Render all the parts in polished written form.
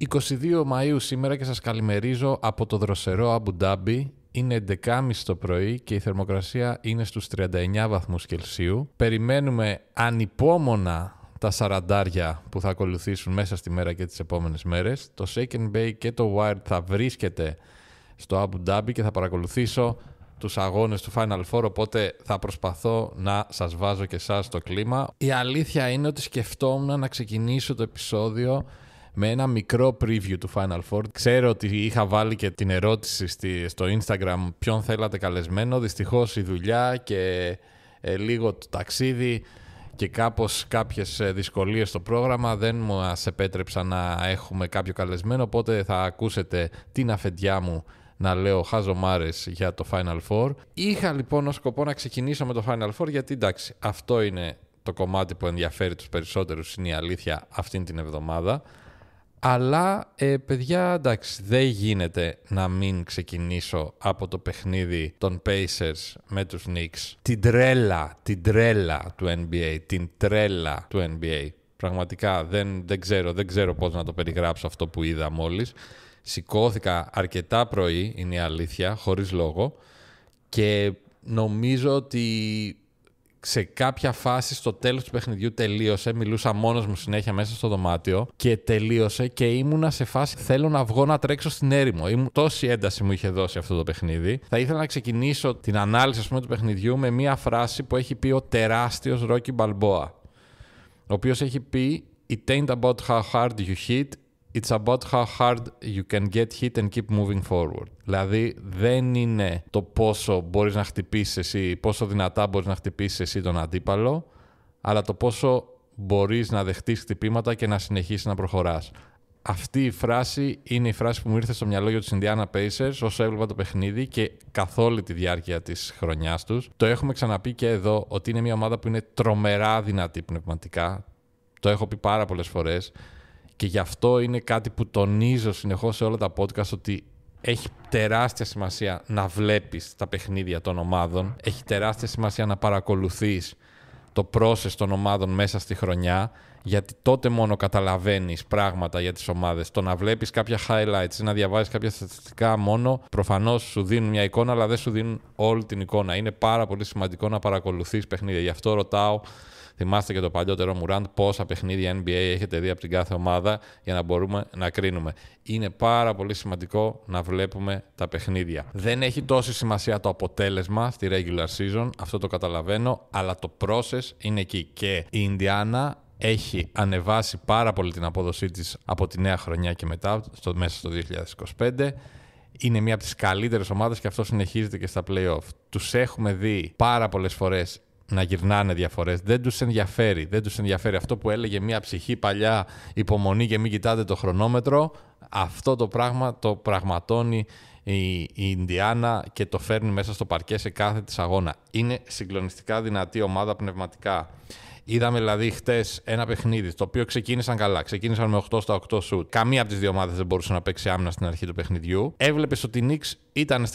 22 Μαΐου σήμερα και σας καλημερίζω από το δροσερό Αμπου Ντάμπι. Είναι 11.30 το πρωί και η θερμοκρασία είναι στους 39 βαθμούς Κελσίου. Περιμένουμε ανυπόμονα τα σαραντάρια που θα ακολουθήσουν μέσα στη μέρα και τις επόμενες μέρες. Το Shake and Bake και το Wired θα βρίσκεται στο Αμπου Ντάμπι και θα παρακολουθήσω τους αγώνες του Final Four, οπότε θα προσπαθώ να σας βάζω και εσάς στο κλίμα. Η αλήθεια είναι ότι σκεφτόμουν να ξεκινήσω το επεισόδιο με ένα μικρό preview του Final Four. Ξέρω ότι είχα βάλει και την ερώτηση στο Instagram ποιον θέλατε καλεσμένο. Δυστυχώς η δουλειά και λίγο το ταξίδι και κάπως κάποιες δυσκολίες στο πρόγραμμα δεν μας επέτρεψαν να έχουμε κάποιο καλεσμένο, οπότε θα ακούσετε την αφεντιά μου να λέω χαζομάρες για το Final Four. Είχα λοιπόν ως σκοπό να ξεκινήσω με το Final Four γιατί εντάξει, αυτό είναι το κομμάτι που ενδιαφέρει τους περισσότερους, είναι η αλήθεια αυτήν την εβδομάδα. Αλλά παιδιά, εντάξει, δεν γίνεται να μην ξεκινήσω από το παιχνίδι των Pacers με τους Knicks. Την τρέλα του NBA, την τρέλα του NBA. Πραγματικά δεν ξέρω πώς να το περιγράψω αυτό που είδα μόλις. Σηκώθηκα αρκετά πρωί, είναι η αλήθεια, χωρίς λόγο, και νομίζω ότι σε κάποια φάση στο τέλος του παιχνιδιού τελείωσε, μιλούσα μόνος μου συνέχεια μέσα στο δωμάτιο και τελείωσε και ήμουνα σε φάση θέλω να βγω να τρέξω στην έρημο. Τόση ένταση μου είχε δώσει αυτό το παιχνίδι. Θα ήθελα να ξεκινήσω την ανάλυση του παιχνιδιού με μία φράση που έχει πει ο τεράστιος Rocky Balboa, ο οποίος έχει πει «It ain't about how hard you hit, it's about how hard you can get hit and keep moving forward». Δηλαδή δεν είναι το πόσο μπορείς να χτυπήσεις εσύ, πόσο δυνατά μπορείς να χτυπήσεις εσύ τον αντίπαλο, αλλά το πόσο μπορείς να δεχτείς χτυπήματα και να συνεχίσεις να προχωράς. Αυτή η φράση είναι η φράση που μου ήρθε στο μυαλό για τους Indiana Pacers όσο έβλεπα το παιχνίδι και καθ' όλη τη διάρκεια της χρονιάς τους. Το έχουμε ξαναπεί και εδώ ότι είναι μια ομάδα που είναι τρομερά δυνατή πνευματικά. Το έχω πει πάρα πολλές φορές. Και γι' αυτό είναι κάτι που τονίζω συνεχώς σε όλα τα podcast, ότι έχει τεράστια σημασία να βλέπεις τα παιχνίδια των ομάδων. Έχει τεράστια σημασία να παρακολουθείς το process των ομάδων μέσα στη χρονιά, γιατί τότε μόνο καταλαβαίνεις πράγματα για τις ομάδες. Το να βλέπεις κάποια highlights ή να διαβάζεις κάποια στατιστικά μόνο, προφανώς σου δίνουν μια εικόνα, αλλά δεν σου δίνουν όλη την εικόνα. Είναι πάρα πολύ σημαντικό να παρακολουθείς παιχνίδια. Γι' αυτό ρωτάω. Θυμάστε και το παλιότερο μου rant πόσα παιχνίδια NBA έχετε δει από την κάθε ομάδα για να μπορούμε να κρίνουμε. Είναι πάρα πολύ σημαντικό να βλέπουμε τα παιχνίδια. Δεν έχει τόση σημασία το αποτέλεσμα στη regular season, αυτό το καταλαβαίνω, αλλά το process είναι εκεί. Και η Ινδιάνα έχει ανεβάσει πάρα πολύ την απόδοσή της από τη νέα χρονιά και μετά, μέσα στο 2025. Είναι μια από τις καλύτερες ομάδες και αυτό συνεχίζεται και στα play-off. Τους έχουμε δει πάρα πολλές φορές να γυρνάνε διαφορές. Δεν τους ενδιαφέρει αυτό που έλεγε μια ψυχή παλιά, υπομονή και μην κοιτάτε το χρονόμετρο. Αυτό το πράγμα το πραγματώνει η Ινδιάνα και το φέρνει μέσα στο παρκέ σε κάθε της αγώνα. Είναι συγκλονιστικά δυνατή ομάδα πνευματικά. Είδαμε δηλαδή χτες ένα παιχνίδι το οποίο ξεκίνησαν καλά. Ξεκίνησαν με 8 στα 8 σουτ. Καμία από τις δύο ομάδες δεν μπορούσε να παίξει άμυνα στην αρχή του παιχνιδιού. Έβλεπες ότι οι Knicks ήταν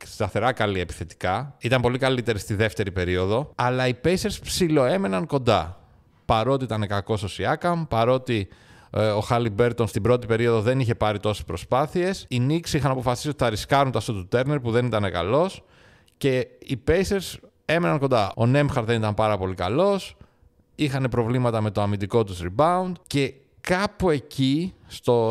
σταθερά καλή επιθετικά. Ήταν πολύ καλύτερη στη δεύτερη περίοδο. Αλλά οι Pacers ψιλοέμεναν κοντά. Παρότι ήταν κακός ο Siakam, παρότι ο Χάλιμπερτον στην πρώτη περίοδο δεν είχε πάρει τόσες προσπάθειες. Οι Knicks είχαν αποφασίσει ότι θα ρισκάρουν τα σουτ του Turner που δεν ήταν καλός. Και οι Pacers έμεναν κοντά. Ο Νέμχαρτ δεν ήταν πάρα πολύ καλός. Είχαν προβλήματα με το αμυντικό τους rebound. Και κάπου εκεί,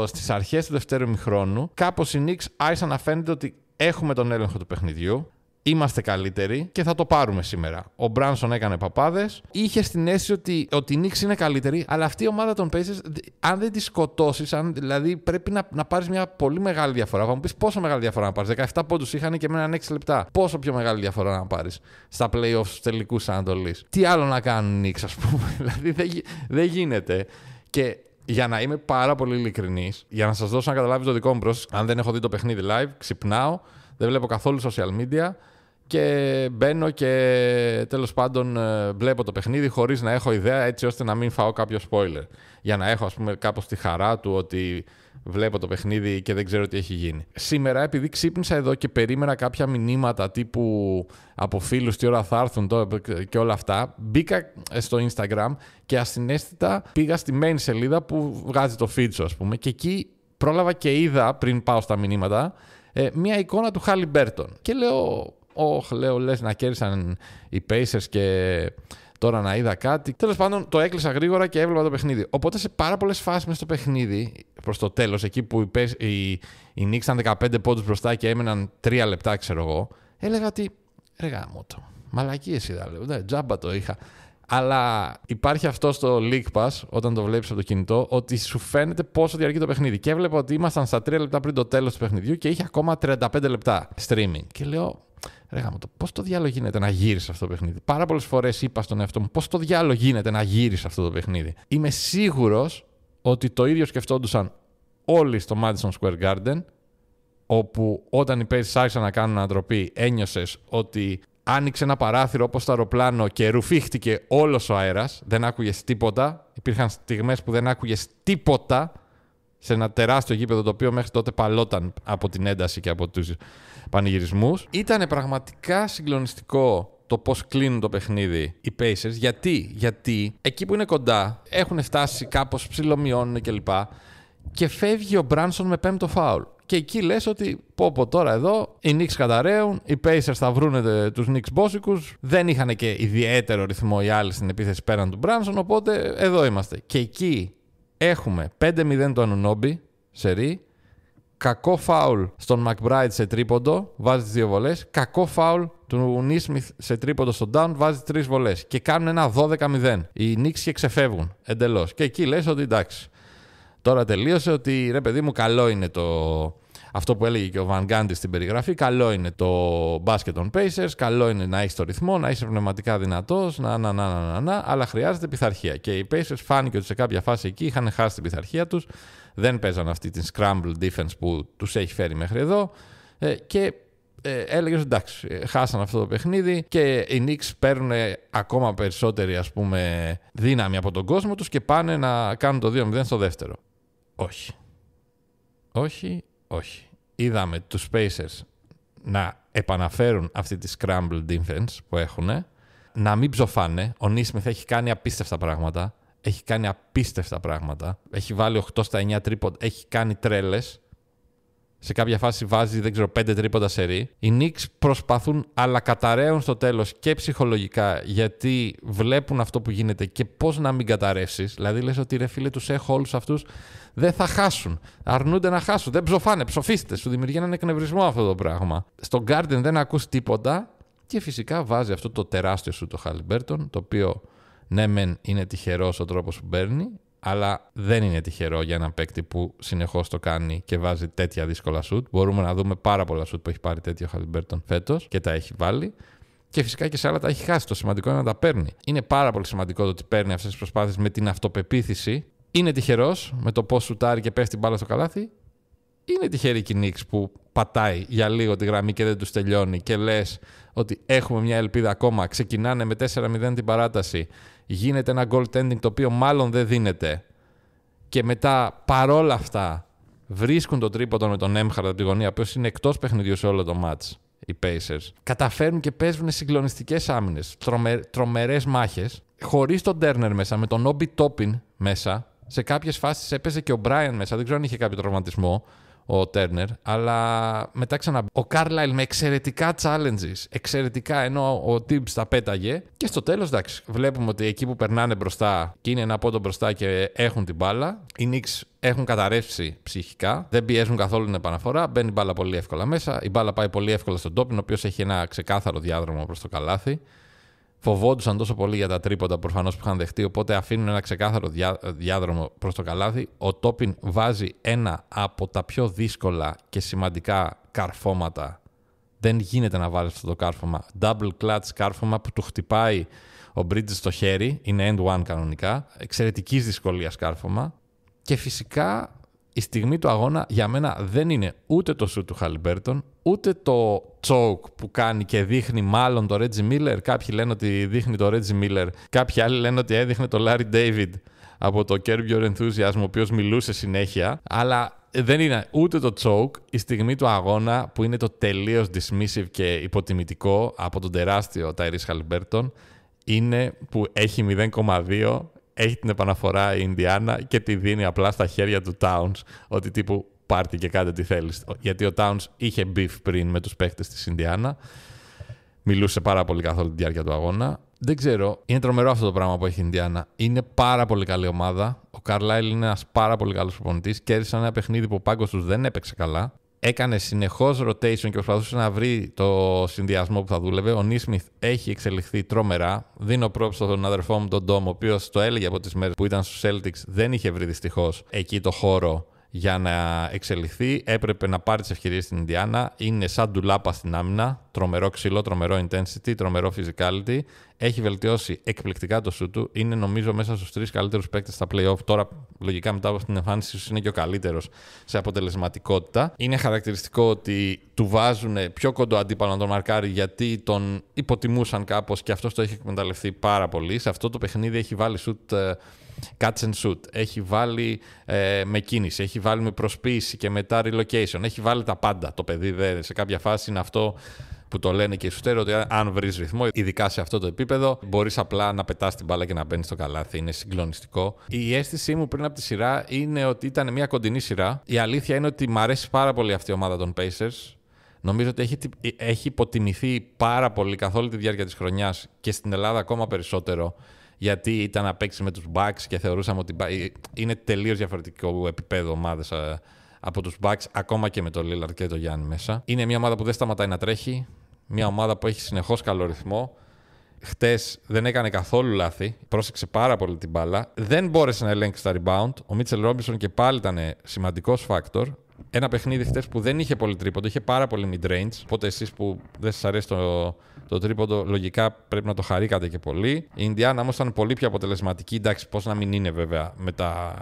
στις αρχές του δεύτερου ημιχρόνου, κάπως οι Knicks άρχισαν να φαίνεται ότι έχουμε τον έλεγχο του παιχνιδιού. Είμαστε καλύτεροι και θα το πάρουμε σήμερα. Ο Μπράνσον έκανε παπάδες. Είχε στην αίσθηση ότι οι Knicks είναι καλύτεροι, αλλά αυτή η ομάδα των Pacers, αν δεν τη σκοτώσεις, δηλαδή πρέπει να πάρεις μια πολύ μεγάλη διαφορά. Θα μου πεις πόσο μεγάλη διαφορά να πάρεις. 17 πόντους είχαν και μέναν 6 λεπτά. Πόσο πιο μεγάλη διαφορά να πάρεις στα playoffs στους τελικούς Ανατολής. Τι άλλο να κάνουν οι Knicks, ας πούμε. Δηλαδή δεν γίνεται. Και για να είμαι πάρα πολύ ειλικρινής, για να σας δώσω να καταλάβει το δικό μου process, αν δεν έχω δει το παιχνίδι live, ξυπνάω, δεν βλέπω καθόλου social media. Και μπαίνω και τέλος πάντων βλέπω το παιχνίδι χωρίς να έχω ιδέα, έτσι ώστε να μην φάω κάποιο spoiler. Για να έχω, ας πούμε, κάπως τη χαρά του ότι βλέπω το παιχνίδι και δεν ξέρω τι έχει γίνει. Σήμερα, επειδή ξύπνησα εδώ και περίμενα κάποια μηνύματα τύπου από φίλους τι ώρα θα έρθουν και όλα αυτά, μπήκα στο Instagram και ασυναίσθητα πήγα στη main σελίδα που βγάζει το feed σου, ας πούμε, και εκεί πρόλαβα και είδα, πριν πάω στα μηνύματα, μια εικόνα του Haliburton. Και λέω, λες να κέρδισαν οι Pacers και τώρα να είδα κάτι. Τέλος πάντων, το έκλεισα γρήγορα και έβλεπα το παιχνίδι. Οπότε σε πάρα πολλές φάσεις μες στο παιχνίδι, προς το τέλος, εκεί που οι Knicks ήταν 15 πόντους μπροστά και έμεναν 3 λεπτά, ξέρω εγώ, έλεγα ότι ρε γάμο το. Μαλακίες είδα, λέω. Τζάμπα το είχα. Αλλά υπάρχει αυτό στο League Pass, όταν το βλέπεις από το κινητό, ότι σου φαίνεται πόσο διαρκεί το παιχνίδι. Και έβλεπα ότι ήμασταν στα 3 λεπτά πριν το τέλος του παιχνιδιού και είχε ακόμα 35 λεπτά streaming. Και λέω, ρε γάμο το, πώς το διάλογο γίνεται να γύρισεις αυτό το παιχνίδι. Πάρα πολλές φορές είπα στον εαυτό μου, πώς το διάλογο γίνεται να γύρισεις αυτό το παιχνίδι. Είμαι σίγουρος ότι το ίδιο σκεφτόντουσαν όλοι στο Madison Square Garden, όπου όταν οι Pacers άρχισαν να κάνουν ανατροπή, ένιωσες ότι άνοιξε ένα παράθυρο όπως το αεροπλάνο και ρουφήχτηκε όλος ο αέρας. Δεν άκουγες τίποτα. Υπήρχαν στιγμές που δεν άκουγες τίποτα σε ένα τεράστιο γήπεδο, το οποίο μέχρι τότε παλόταν από την ένταση και από τους πανηγυρισμούς. Ήτανε πραγματικά συγκλονιστικό το πώς κλείνουν το παιχνίδι οι Pacers. Γιατί εκεί που είναι κοντά έχουν φτάσει κάπως, ψιλομειώνουν κλπ. Και φεύγει ο Μπράνσον με 5ο φάουλ. Και εκεί λες ότι πω τώρα εδώ οι Knicks καταραίουν, οι Pacers θα βρούνε τους Knicks μπόσικους, δεν είχαν και ιδιαίτερο ρυθμό οι άλλοι στην επίθεση πέραν του Μπράνσον, οπότε εδώ είμαστε. Και εκεί έχουμε 5-0 το Anunoby, σερί, κακό φάουλ στον McBride σε τρίποντο, βάζει τις 2 βολές, κακό φάουλ του Νίσμιθ σε τρίποντο στον down, βάζει 3 βολές και κάνουν ένα 12-0. Οι Knicks και ξεφεύγουν εντελώς. Και εκεί λες ότι εντάξει. Τώρα τελείωσε, ότι ρε παιδί μου, καλό είναι αυτό που έλεγε και ο Van Gundy στην περιγραφή, καλό είναι το μπάσκετ των Pacers, καλό είναι να έχεις το ρυθμό, να είσαι πνευματικά δυνατός, αλλά χρειάζεται πειθαρχία. Και οι Pacers φάνηκε ότι σε κάποια φάση εκεί είχαν χάσει την πειθαρχία τους, δεν παίζαν αυτή την scramble defense που τους έχει φέρει μέχρι εδώ και έλεγες εντάξει, χάσαν αυτό το παιχνίδι και οι Knicks παίρνουν ακόμα περισσότερη, ας πούμε, δύναμη από τον κόσμο τους και πάνε να κάνουν το 2-0 στο δεύτερο. Όχι. Είδαμε τους Pacers να επαναφέρουν αυτή τη scramble defense που έχουν, να μην ψοφάνε. Ο Νίσμιθ έχει κάνει απίστευτα πράγματα. Έχει βάλει 8 στα 9 τρίποντα, έχει κάνει τρέλες. Σε κάποια φάση βάζει, 5 τρίποντα σερί. Οι Knicks προσπαθούν, αλλά καταραίουν στο τέλος και ψυχολογικά, γιατί βλέπουν αυτό που γίνεται και πώς να μην καταρρεύσεις. Δηλαδή λες ότι ρε φίλε, τους έχω όλους αυτούς, δεν θα χάσουν. Αρνούνται να χάσουν, δεν ψοφάνε, ψοφίστες. Σου δημιουργεί έναν εκνευρισμό αυτό το πράγμα. Στο Garden δεν ακούς τίποτα και φυσικά βάζει αυτό το τεράστιο σου το Haliburton, το οποίο ναι μεν είναι τυχερός ο τρόπος που παίρνει, αλλά δεν είναι τυχερό για έναν παίκτη που συνεχώς το κάνει και βάζει τέτοια δύσκολα σουτ. Μπορούμε να δούμε πάρα πολλά σουτ που έχει πάρει τέτοιο Haliburton φέτος και τα έχει βάλει. Και φυσικά και σε άλλα τα έχει χάσει. Το σημαντικό είναι να τα παίρνει. Είναι πάρα πολύ σημαντικό το ότι παίρνει αυτές τις προσπάθειες με την αυτοπεποίθηση. Είναι τυχερός με το πώς σουτάρει και πέφτει μπάλα στο καλάθι. Είναι τυχερή η Knicks που πατάει για λίγο τη γραμμή και δεν τους τελειώνει και λες ότι έχουμε μια ελπίδα ακόμα. Ξεκινάνε με 4-0 την παράταση. Γίνεται ένα goaltending το οποίο μάλλον δεν δίνεται. Και μετά παρόλα αυτά βρίσκουν το τρίποντο με τον Έμχαρτ από τη γωνία, ο οποίος είναι εκτός παιχνιδιού σε όλο το match, οι Pacers. Καταφέρνουν και παίζουν συγκλονιστικές άμυνες, τρομερές μάχες, χωρίς τον Turner μέσα, με τον Obi Toppin μέσα. Σε κάποιες φάσεις έπαιζε και ο Bryant μέσα, δεν ξέρω αν είχε κάποιο τραυματισμό ο Turner, αλλά μετά ξανά ο Carlisle με εξαιρετικά challenges, εξαιρετικά, ενώ ο Tibbs τα πέταγε. Και στο τέλος, εντάξει, βλέπουμε ότι εκεί που περνάνε μπροστά και είναι ένα πόντο μπροστά και έχουν την μπάλα, οι Knicks έχουν καταρρεύσει ψυχικά, δεν πιέζουν καθόλου την επαναφορά, μπαίνει η μπάλα πολύ εύκολα μέσα, η μπάλα πάει πολύ εύκολα στον Toppin, ο οποίος έχει ένα ξεκάθαρο διάδρομο προς το καλάθι. Φοβόντουσαν τόσο πολύ για τα τρίποντα προφανώς που είχαν δεχτεί, οπότε αφήνουν ένα ξεκάθαρο διάδρομο προς το καλάθι. Ο Toppin βάζει ένα από τα πιο δύσκολα και σημαντικά καρφώματα. Δεν γίνεται να βάλεις αυτό το κάρφωμα. Double clutch κάρφωμα που του χτυπάει ο Bridges στο χέρι, είναι end one κανονικά. Εξαιρετικής δυσκολίας κάρφωμα. Και φυσικά η στιγμή του αγώνα για μένα δεν είναι ούτε το shoot του Haliburton, ούτε το choke που κάνει και δείχνει μάλλον το Reggie Miller. Κάποιοι λένε ότι δείχνει το Reggie Miller, κάποιοι άλλοι λένε ότι έδειχνε το Larry David από το Curb Your Enthusiasm, ο οποίος μιλούσε συνέχεια. Αλλά δεν είναι ούτε το choke, η στιγμή του αγώνα που είναι το τελείως dismissive και υποτιμητικό από τον τεράστιο Tyrese Haliburton, είναι που έχει 0,2, έχει την επαναφορά η Ινδιάνα και τη δίνει απλά στα χέρια του Towns, ότι τύπου πάρτι και κάντε τι θέλεις. Γιατί ο Towns είχε beef πριν με τους παίκτες της Ινδιάνα. Μιλούσε πάρα πολύ καθ' όλη τη διάρκεια του αγώνα. Δεν ξέρω. Είναι τρομερό αυτό το πράγμα που έχει η Ινδιάνα. Είναι πάρα πολύ καλή ομάδα. Ο Καρλάιλ είναι ένας πάρα πολύ καλός προπονητής. Κέρδισαν ένα παιχνίδι που ο πάγκος τους δεν έπαιξε καλά. Έκανε συνεχώς rotation και προσπαθούσε να βρει το συνδυασμό που θα δούλευε. Ο Νίσμιθ έχει εξελιχθεί τρομερά. Δίνω props στον αδερφό μου τον Ντόμ, ο οποίος το έλεγε από τις μέρες που ήταν στους Celtics. Δεν είχε βρει δυστυχώς εκεί το χώρο για να εξελιχθεί. Έπρεπε να πάρει τις ευκαιρίες στην Ινδιάνα. Είναι σαν ντουλάπα στην άμυνα. Τρομερό ξύλο, τρομερό intensity, τρομερό physicality. Έχει βελτιώσει εκπληκτικά το σου του. Είναι νομίζω μέσα στους 3 καλύτερους παίκτες στα play-off. Τώρα, λογικά μετά από την εμφάνιση του, είναι και ο καλύτερος σε αποτελεσματικότητα. Είναι χαρακτηριστικό ότι του βάζουν πιο κοντό αντίπαλο να τον μαρκάρει, γιατί τον υποτιμούσαν κάπως και αυτός το έχει εκμεταλλευτεί πάρα πολύ. Σε αυτό το παιχνίδι έχει βάλει shoot, catch and shoot. Έχει βάλει με κίνηση, έχει βάλει με προσποίηση και μετά relocation. Έχει βάλει τα πάντα. Το παιδί σε κάποια φάση είναι αυτό που το λένε και οι σουτέρ, ότι αν βρεις ρυθμό, ειδικά σε αυτό το επίπεδο, μπορείς απλά να πετάς την μπάλα και να μπαίνεις στο καλάθι. Είναι συγκλονιστικό. Η αίσθησή μου πριν από τη σειρά είναι ότι ήταν μια κοντινή σειρά. Η αλήθεια είναι ότι μου αρέσει πάρα πολύ αυτή η ομάδα των Pacers. Νομίζω ότι έχει υποτιμηθεί πάρα πολύ καθ' όλη τη διάρκεια της χρονιάς και στην Ελλάδα ακόμα περισσότερο. Γιατί ήταν να παίξει με τους Bucks και θεωρούσαμε ότι είναι τελείως διαφορετικό επίπεδο ομάδες από τους Bucks, ακόμα και με τον Lillard και τον Γιάννη μέσα. Είναι μια ομάδα που δεν σταματάει να τρέχει, μια ομάδα που έχει συνεχώς καλό ρυθμό. Χτες δεν έκανε καθόλου λάθη, πρόσεξε πάρα πολύ την μπάλα. Δεν μπόρεσε να ελέγξει τα rebound. Ο Μίτσελ Ρόμπινσον και πάλι ήταν σημαντικός factor. Ένα παιχνίδι χτες που δεν είχε πολύ τρίποντο, είχε πάρα πολύ mid-range. Οπότε εσείς που δεν σας αρέσει το τρίποντο, λογικά πρέπει να το χαρήκατε και πολύ. Η Ινδιάνα όμως ήταν πολύ πιο αποτελεσματική. Εντάξει, πώς να μην είναι βέβαια με τα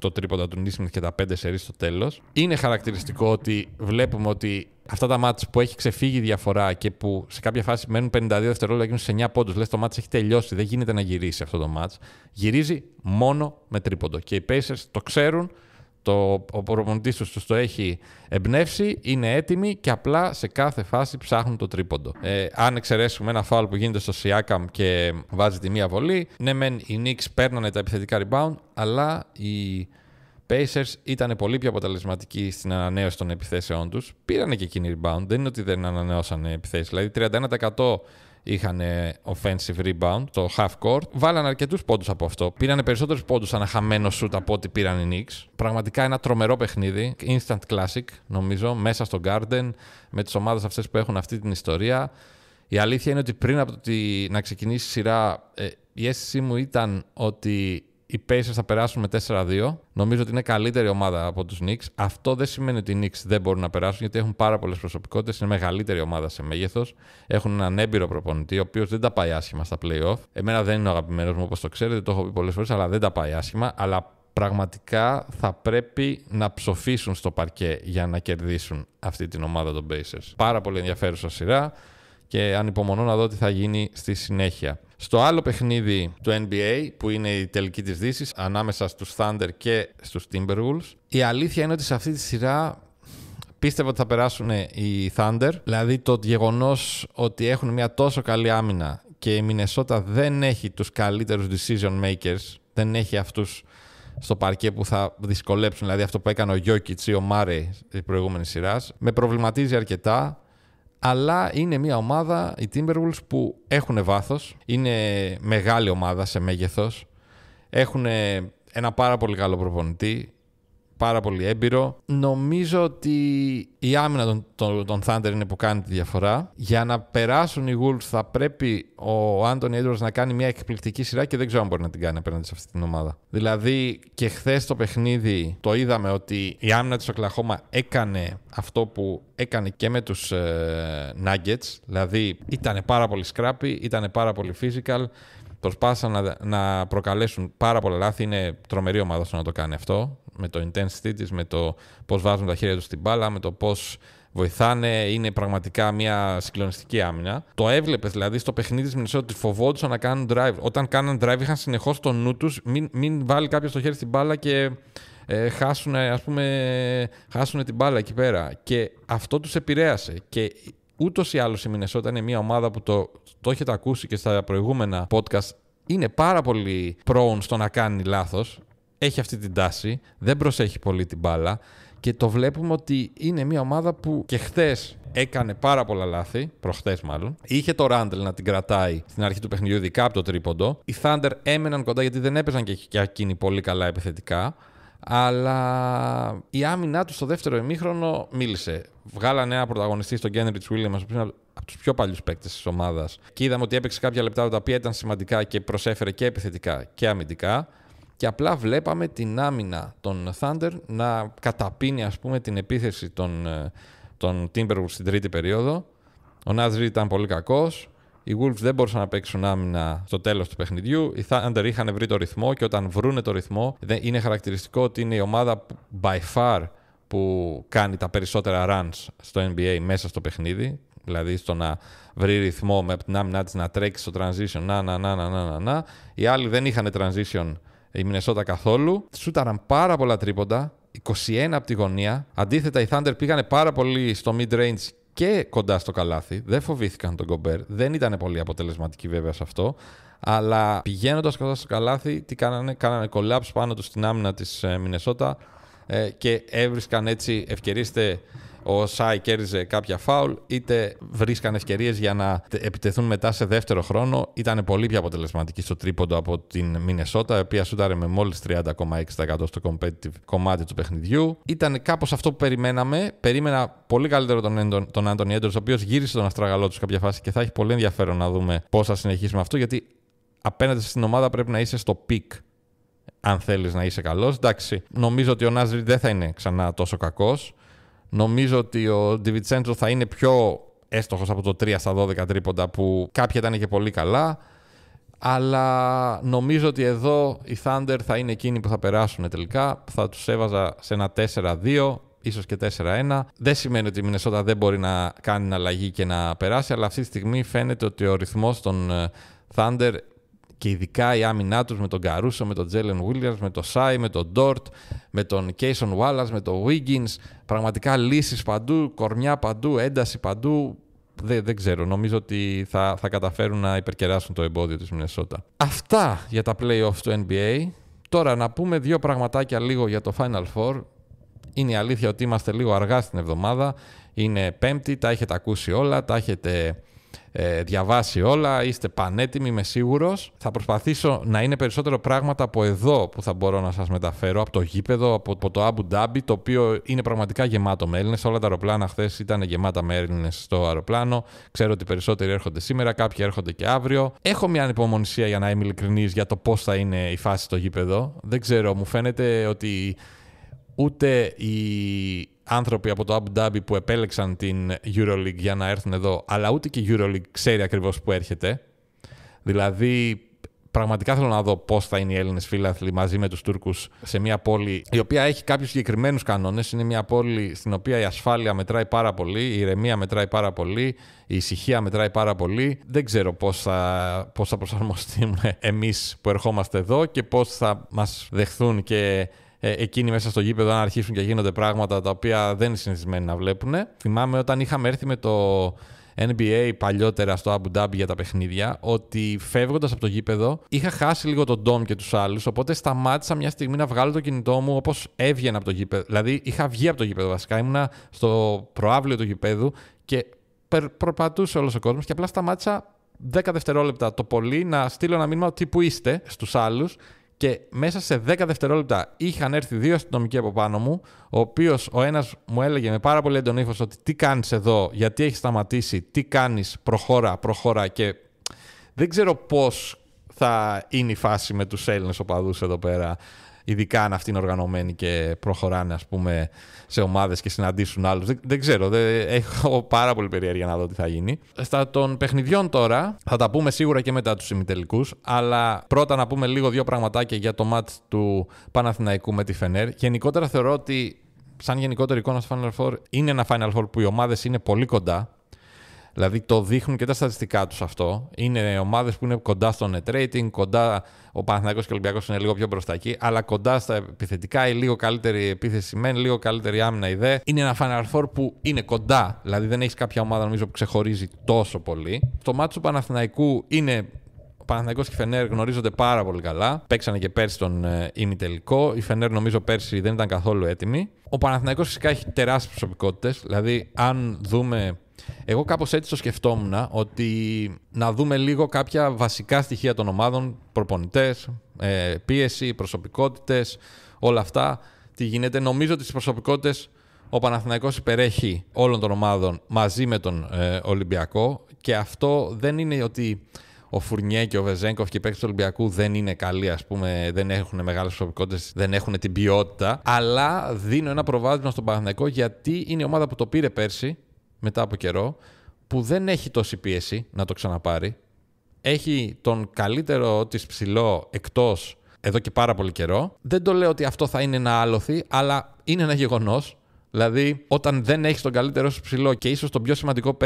8 τρίποντα του Νίσμιθ και τα 5 σερί στο τέλος. Είναι χαρακτηριστικό ότι βλέπουμε ότι αυτά τα μάτς που έχει ξεφύγει η διαφορά και που σε κάποια φάση μένουν 52 δευτερόλεπτα και γίνουν σε 9 πόντους, λες το μάτς έχει τελειώσει, δεν γίνεται να γυρίσει αυτό το μάτς. Γυρίζει μόνο με τρίποντο. Και οι Pacers το ξέρουν. Ο προπονητής τους το έχει εμπνεύσει, είναι έτοιμοι και απλά σε κάθε φάση ψάχνουν το τρίποντο. Αν εξαιρέσουμε ένα φάουλ που γίνεται στο Siakam και βάζει τη μία βολή, ναι μεν οι Knicks παίρνανε τα επιθετικά rebound, αλλά οι Pacers ήταν πολύ πιο αποτελεσματικοί στην ανανέωση των επιθέσεών τους. Πήρανε και εκείνοι rebound, δεν είναι ότι δεν ανανέωσαν επιθέσεις. Δηλαδή 31% είχαν offensive rebound, το half court. Βάλανε αρκετούς πόντους από αυτό. Πήρανε περισσότερους πόντους ανά χαμένο shoot από ό,τι πήραν οι Knicks. Πραγματικά ένα τρομερό παιχνίδι. Instant classic, νομίζω, μέσα στο Garden, με τις ομάδες αυτές που έχουν αυτή την ιστορία. Η αλήθεια είναι ότι πριν από να ξεκινήσει η σειρά, η αίσθησή μου ήταν ότι οι Pacers θα περάσουν με 4-2. Νομίζω ότι είναι καλύτερη ομάδα από τους Knicks. Αυτό δεν σημαίνει ότι οι Knicks δεν μπορούν να περάσουν, γιατί έχουν πάρα πολλές προσωπικότητες. Είναι μεγαλύτερη ομάδα σε μέγεθος. Έχουν έναν έμπειρο προπονητή, ο οποίος δεν τα πάει άσχημα στα play-off. Εμένα δεν είναι ο αγαπημένος μου, όπως το ξέρετε, το έχω πει πολλές φορές, αλλά δεν τα πάει άσχημα. Αλλά πραγματικά θα πρέπει να ψοφήσουν στο παρκέ για να κερδίσουν αυτή την ομάδα των Pacers. Πάρα πολύ ενδιαφέρουσα σειρά και ανυπομονώ να δω τι θα γίνει στη συνέχεια. Στο άλλο παιχνίδι του NBA, που είναι η τελική της Δύσης, ανάμεσα στους Thunder και στους Timberwolves, η αλήθεια είναι ότι σε αυτή τη σειρά πίστευα ότι θα περάσουν οι Thunder. Δηλαδή το γεγονός ότι έχουν μια τόσο καλή άμυνα και η Μινεσότα δεν έχει τους καλύτερους decision makers, δεν έχει αυτούς στο παρκέ που θα δυσκολέψουν, δηλαδή αυτό που έκανε ο Jokic ή ο Murray της προηγούμενης σειράς, με προβληματίζει αρκετά. Αλλά είναι μια ομάδα, οι Timberwolves, που έχουν βάθος. Είναι μεγάλη ομάδα σε μέγεθος. Έχουν ένα πάρα πολύ καλό προπονητή, πάρα πολύ έμπειρο. Νομίζω ότι η άμυνα των Thunder είναι που κάνει τη διαφορά. Για να περάσουν οι Wolves θα πρέπει ο Anthony Edwards να κάνει μια εκπληκτική σειρά και δεν ξέρω αν μπορεί να την κάνει απέναντι σε αυτή την ομάδα. Δηλαδή και χθες το παιχνίδι το είδαμε ότι η άμυνα της Οκλαχώμα έκανε αυτό που έκανε και με τους Nuggets. Δηλαδή ήταν πάρα πολύ scrappy, ήταν πάρα πολύ physical. Προσπάθησαν να προκαλέσουν πάρα πολλά λάθη. Είναι τρομερή ομάδα στο να το κάνει αυτό. Με το intensity της, με το πώς βάζουν τα χέρια τους στην μπάλα, με το πώς βοηθάνε. Είναι πραγματικά μια συγκλονιστική άμυνα. Το έβλεπες δηλαδή στο παιχνίδι της Μινεσότα ότι φοβόντουσαν να κάνουν drive. Όταν κάναν drive είχαν συνεχώς το νου τους μην βάλει κάποιος το χέρι στην μπάλα και χάσουν την μπάλα εκεί πέρα. Και αυτό τους επηρέασε. Και ούτως ή άλλως η Μινεσότα είναι μια ομάδα που το έχετε ακούσει και στα προηγούμενα podcast, είναι πάρα πολύ prone στο να κάνει λάθος. Έχει αυτή την τάση, δεν προσέχει πολύ την μπάλα και το βλέπουμε ότι είναι μια ομάδα που και χθες έκανε πάρα πολλά λάθη, προχθές μάλλον. Είχε το Ράντλ να την κρατάει στην αρχή του παιχνιδιού, ειδικά από το τρίποντο. Οι Thunder έμεναν κοντά γιατί δεν έπαιζαν και εκείνοι πολύ καλά επιθετικά. Αλλά η άμυνά του στο δεύτερο ημίχρονο μίλησε. Βγάλανε ένα πρωταγωνιστή στον Κένριτς Βίλιαμς, που είναι από τους πιο παλιούς παίκτες της ομάδας. Και είδαμε ότι έπαιξε κάποια λεπτά τα οποία ήταν σημαντικά και προσέφερε και επιθετικά και αμυντικά. Και απλά βλέπαμε την άμυνα των Thunder να καταπίνει, ας πούμε, την επίθεση των Timberwolves στην τρίτη περίοδο. Ο Naz Reid ήταν πολύ κακός. Οι Wolves δεν μπορούσαν να παίξουν άμυνα στο τέλος του παιχνιδιού. Οι Thunder είχαν βρει το ρυθμό και όταν βρούνε το ρυθμό, είναι χαρακτηριστικό ότι είναι η ομάδα by far που κάνει τα περισσότερα runs στο NBA μέσα στο παιχνίδι. Δηλαδή στο να βρει ρυθμό με την άμυνά της να τρέξει στο transition. Να. Οι άλλοι δεν είχαν transition, η Μινεσότα καθόλου. Σούταραν πάρα πολλά τρίποντα, 21 από τη γωνία. Αντίθετα, οι Thunder πήγανε πάρα πολύ στο mid-range και κοντά στο καλάθι. Δεν φοβήθηκαν τον Γκομπέρ. Δεν ήταν πολύ αποτελεσματικοί βέβαια σε αυτό. Αλλά πηγαίνοντας κοντά στο καλάθι, τι κάνανε? Κάνανε collapse πάνω τους στην άμυνα της Μινεσότα και έβρισκαν έτσι ευκαιρίες. Ο Σάι κέρδιζε κάποια φάουλ, είτε βρίσκαν ευκαιρίες για να επιτεθούν μετά σε δεύτερο χρόνο. Ήταν πολύ πιο αποτελεσματική στο τρίποντο από την Μινεσότα, η οποία σούταρε με μόλις 30,6% στο competitive κομμάτι του παιχνιδιού. Ήταν κάπως αυτό που περιμέναμε. Περίμενα πολύ καλύτερο τον Άντονι Έντουαρτς, ο οποίος γύρισε τον αστραγαλό του σε κάποια φάση και θα έχει πολύ ενδιαφέρον να δούμε πώς θα συνεχίσουμε αυτό, γιατί απέναντι στην ομάδα πρέπει να είσαι στο peak. Αν θέλεις να είσαι καλός. Εντάξει, νομίζω ότι ο Naz Reid δεν θα είναι ξανά τόσο κακός. Νομίζω ότι ο Ντιβιτσέντζο θα είναι πιο έστοχος από το 3 στα 12 τρίποντα που κάποια ήταν και πολύ καλά. Αλλά νομίζω ότι εδώ οι Thunder θα είναι εκείνοι που θα περάσουν τελικά. Θα τους έβαζα σε ένα 4-2, ίσως και 4-1. Δεν σημαίνει ότι η Μινεσότα δεν μπορεί να κάνει αλλαγή και να περάσει, αλλά αυτή τη στιγμή φαίνεται ότι ο ρυθμός των Thunder και ειδικά η άμυνά τους με τον Καρούσο, με τον Τζέλεν Williams, με τον Σάι, με τον Ντόρτ, με τον Κέισον Wallace, με τον Wiggins, πραγματικά λύσεις παντού, κορμιά παντού, ένταση παντού. Δεν ξέρω, νομίζω ότι θα καταφέρουν να υπερκεράσουν το εμπόδιο της Μινεσότα. Αυτά για τα play-offs του NBA. Τώρα να πούμε δύο πραγματάκια λίγο για το Final Four. Είναι η αλήθεια ότι είμαστε λίγο αργά στην εβδομάδα. Είναι Πέμπτη, τα έχετε ακούσει όλα, τα έχετε διαβάσει όλα, είστε πανέτοιμοι, είμαι σίγουρος. Θα προσπαθήσω να είναι περισσότερο πράγματα από εδώ που θα μπορώ να σας μεταφέρω, από το γήπεδο, από το Abu Dhabi, το οποίο είναι πραγματικά γεμάτο με Έλληνες. Όλα τα αεροπλάνα χθες ήταν γεμάτα με Έλληνες στο αεροπλάνο. Ξέρω ότι περισσότεροι έρχονται σήμερα, κάποιοι έρχονται και αύριο. Έχω μια ανυπομονησία, για να είμαι ειλικρινής, για το πώς θα είναι η φάση στο γήπεδο. Δεν ξέρω, μου φαίνεται ότι ούτε οι άνθρωποι από το Abu Dhabi που επέλεξαν την EuroLeague για να έρθουν εδώ, αλλά ούτε και η EuroLeague ξέρει ακριβώς που έρχεται. Δηλαδή, πραγματικά θέλω να δω πώς θα είναι οι Έλληνες φίλαθλοι μαζί με τους Τούρκους σε μια πόλη η οποία έχει κάποιους συγκεκριμένους κανόνες. Είναι μια πόλη στην οποία η ασφάλεια μετράει πάρα πολύ, η ηρεμία μετράει πάρα πολύ, η ησυχία μετράει πάρα πολύ. Δεν ξέρω πώς θα προσαρμοστούμε εμείς που ερχόμαστε εδώ και πώς θα μας δεχθούν και εκείνοι μέσα στο γήπεδο να αρχίσουν και γίνονται πράγματα τα οποία δεν είναι συνηθισμένοι να βλέπουν. Θυμάμαι όταν είχαμε έρθει με το NBA παλιότερα στο Abu Dhabi για τα παιχνίδια, ότι φεύγοντας από το γήπεδο είχα χάσει λίγο τον Ντόμ και τους άλλους, οπότε σταμάτησα μια στιγμή να βγάλω το κινητό μου όπως έβγαινα από το γήπεδο. Δηλαδή είχα βγει από το γήπεδο βασικά, ήμουνα στο προάβλιο του γηπέδου και προπατούσε όλος ο κόσμος και απλά σταμάτησα 10 δευτερόλεπτα το πολύ να στείλω ένα μήνυμα ότι που είστε στους άλλους. Και μέσα σε 10 δευτερόλεπτα είχαν έρθει 2 αστυνομικοί από πάνω μου, ο ένας μου έλεγε με πάρα πολύ έντονο ύφος ότι τι κάνεις εδώ, γιατί έχεις σταματήσει, τι κάνεις, προχώρα και δεν ξέρω πώς θα είναι η φάση με τους Έλληνες οπαδούς εδώ πέρα, ειδικά αν αυτοί είναι οργανωμένοι και προχωράνε ας πούμε σε ομάδες και συναντήσουν άλλους. Δεν ξέρω, έχω πάρα πολύ περιέργεια να δω τι θα γίνει. Στα των παιχνιδιών τώρα θα τα πούμε σίγουρα και μετά τους ημιτελικούς, αλλά πρώτα να πούμε λίγο δύο πραγματάκια για το μάτς του Παναθηναϊκού με τη Φενέρ. Γενικότερα θεωρώ ότι σαν γενικότερη εικόνα στο Final Four είναι ένα Final Four που οι ομάδες είναι πολύ κοντά. Δηλαδή το δείχνουν και τα στατιστικά τους αυτό. Είναι ομάδες που είναι κοντά στο net rating, κοντά. Ο Παναθηναϊκός και ο Ολυμπιακός είναι λίγο πιο μπροστά εκεί, αλλά κοντά στα επιθετικά, η λίγο καλύτερη επίθεση μεν, λίγο καλύτερη άμυνα η δε. Είναι ένα Final Four που είναι κοντά, δηλαδή δεν έχει κάποια ομάδα νομίζω που ξεχωρίζει τόσο πολύ. Το μάτι του Παναθηναϊκού είναι. Ο Παναθηναϊκός και η Φενέρ γνωρίζονται πάρα πολύ καλά. Παίξανε και πέρσι τον ημιτελικό. Η Φενέρ νομίζω πέρσι δεν ήταν καθόλου έτοιμη. Ο Παναθηναϊκός φυσικά έχει τεράστιες προσωπικότητες. Δηλαδή, αν δούμε. Εγώ κάπως έτσι το σκεφτόμουν, ότι να δούμε λίγο κάποια βασικά στοιχεία των ομάδων, προπονητές, πίεση, προσωπικότητες, όλα αυτά. Τι γίνεται. Νομίζω ότι στις προσωπικότητες ο Παναθηναϊκός υπερέχει όλων των ομάδων μαζί με τον Ολυμπιακό, και αυτό δεν είναι ότι ο Φουρνιέ και ο Βεζέγκοφ και οι παίκτες του Ολυμπιακού δεν είναι καλοί, ας πούμε, δεν έχουν μεγάλες προσωπικότητες, δεν έχουν την ποιότητα, αλλά δίνω ένα προβάδισμα στον Παναθηναϊκό, γιατί είναι η ομάδα που το πήρε πέρσι, μετά από καιρό, που δεν έχει τόση πίεση να το ξαναπάρει. Έχει τον καλύτερο της ψηλό εκτός εδώ και πάρα πολύ καιρό. Δεν το λέω ότι αυτό θα είναι ένα άλοθη, αλλά είναι ένα γεγονός. Δηλαδή, όταν δεν έχεις τον καλύτερο σου ψηλό και ίσως τον πιο σημαντικό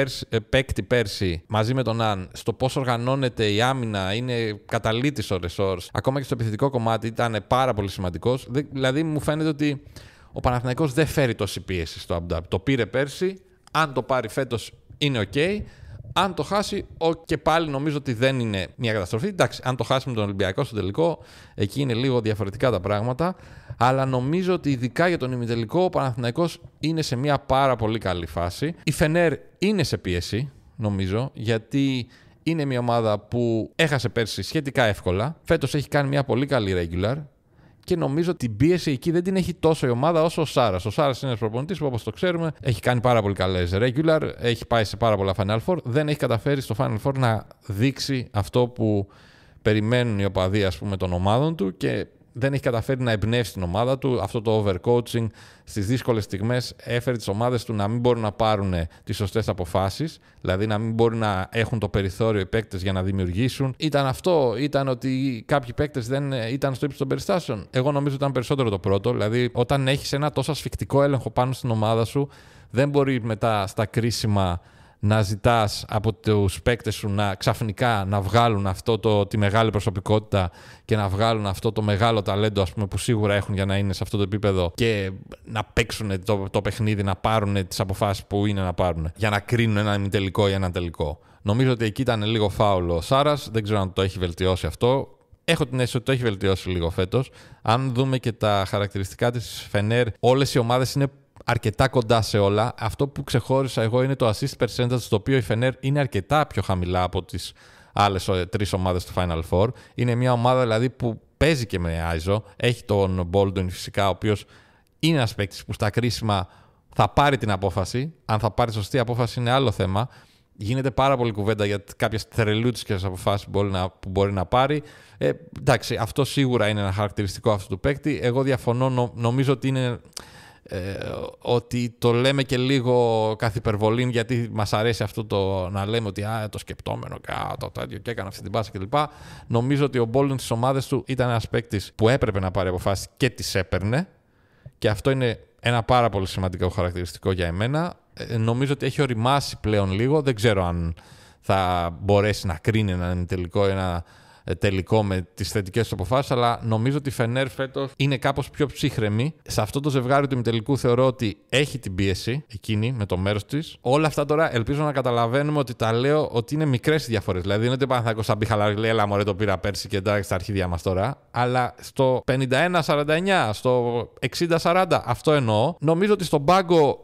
παίκτη πέρσι μαζί με τον Αν, στο πώς οργανώνεται η άμυνα, είναι καταλήτης ο Ρεσόρς, ακόμα και στο επιθετικό κομμάτι ήταν πάρα πολύ σημαντικός. Δηλαδή, μου φαίνεται ότι ο Παναθηναϊκός δεν φέρει τόση πίεση στο Αμπου Ντάμπι. Το πήρε πέρσι, αν το πάρει φέτος είναι OK. Αν το χάσει, και πάλι νομίζω ότι δεν είναι μια καταστροφή. Εντάξει, αν το χάσει με τον Ολυμπιακό στο τελικό, εκεί είναι λίγο διαφορετικά τα πράγματα. Αλλά νομίζω ότι ειδικά για τον ημιτελικό, ο Παναθηναϊκός είναι σε μια πάρα πολύ καλή φάση. Η Φενέρ είναι σε πίεση, νομίζω, γιατί είναι μια ομάδα που έχασε πέρσι σχετικά εύκολα. Φέτος έχει κάνει μια πολύ καλή regular. Και νομίζω ότι την πίεση εκεί δεν την έχει τόσο η ομάδα όσο ο Σάρας. Ο Σάρας είναι ένας προπονητής που, όπως το ξέρουμε, έχει κάνει πάρα πολύ καλές regular, έχει πάει σε πάρα πολλά Final Four. Δεν έχει καταφέρει στο Final Four να δείξει αυτό που περιμένουν οι οπαδοί, ας πούμε, των ομάδων του, και δεν έχει καταφέρει να εμπνεύσει την ομάδα του. Αυτό το overcoaching στις δύσκολες στιγμές έφερε τις ομάδες του να μην μπορούν να πάρουν τις σωστές αποφάσεις, δηλαδή να μην μπορούν να έχουν το περιθώριο οι παίκτες για να δημιουργήσουν. Ήταν αυτό, ήταν ότι κάποιοι παίκτες δεν ήταν στο ύψος των περιστάσεων. Εγώ νομίζω ότι ήταν περισσότερο το πρώτο, δηλαδή όταν έχεις ένα τόσο ασφικτικό έλεγχο πάνω στην ομάδα σου, δεν μπορεί μετά στα κρίσιμα να ζητάς από τους παίκτες σου να ξαφνικά να βγάλουν τη μεγάλη προσωπικότητα και να βγάλουν αυτό το μεγάλο ταλέντο, ας πούμε, που σίγουρα έχουν για να είναι σε αυτό το επίπεδο, και να παίξουν το παιχνίδι, να πάρουν τις αποφάσεις που είναι να πάρουν για να κρίνουν ένα ημιτελικό ή ένα τελικό. Νομίζω ότι εκεί ήταν λίγο φάουλο ο Σάρας, δεν ξέρω αν το έχει βελτιώσει αυτό. Έχω την αίσθηση ότι το έχει βελτιώσει λίγο φέτος. Αν δούμε και τα χαρακτηριστικά της Φενέρ, όλες οι ομάδες είναι αρκετά κοντά σε όλα. Αυτό που ξεχώρισα εγώ είναι το assist percentage, στο οποίο η Φενέρ είναι αρκετά πιο χαμηλά από τις άλλες τρεις ομάδες του Final Four. Είναι μια ομάδα δηλαδή που παίζει και με ISO. Έχει τον Baldwin φυσικά, ο οποίος είναι ένας παίκτης που στα κρίσιμα θα πάρει την απόφαση. Αν θα πάρει σωστή απόφαση είναι άλλο θέμα. Γίνεται πάρα πολύ κουβέντα για κάποιες θερελούτσικες αποφάσεις που μπορεί να πάρει. Εντάξει, αυτό σίγουρα είναι ένα χαρακτηριστικό αυτού του παίκτη. Εγώ διαφωνώ, νομίζω ότι είναι. Ότι το λέμε και λίγο καθ' υπερβολή, γιατί μας αρέσει αυτό το να λέμε ότι το σκεπτόμενο και το τέτοιο και έκανε αυτή την πάσα κλπ. Νομίζω ότι ο Baldwin στις ομάδες του ήταν ένας παίκτης που έπρεπε να πάρει αποφάσεις και τις έπαιρνε, και αυτό είναι ένα πάρα πολύ σημαντικό χαρακτηριστικό για εμένα. Νομίζω ότι έχει οριμάσει πλέον λίγο, δεν ξέρω αν θα μπορέσει να κρίνει ένα τελικό ή ένα τελικό με τις θετικές αποφάσεις, αλλά νομίζω ότι η Φενέρ φέτος είναι κάπως πιο ψύχρεμη. Σε αυτό το ζευγάρι του ημιτελικού θεωρώ ότι έχει την πίεση εκείνη με το μέρος της. Όλα αυτά τώρα ελπίζω να καταλαβαίνουμε ότι τα λέω ότι είναι μικρές οι διαφορές. Δηλαδή δεν είναι ότι ο Παναθηναϊκός θα μπει χαλαρή, λέει έλα μωρέ το πήρα πέρσι και εντάξει στα αρχίδια μας τώρα. Αλλά στο 51-49, στο 60-40, αυτό εννοώ. Νομίζω ότι στον πάγκο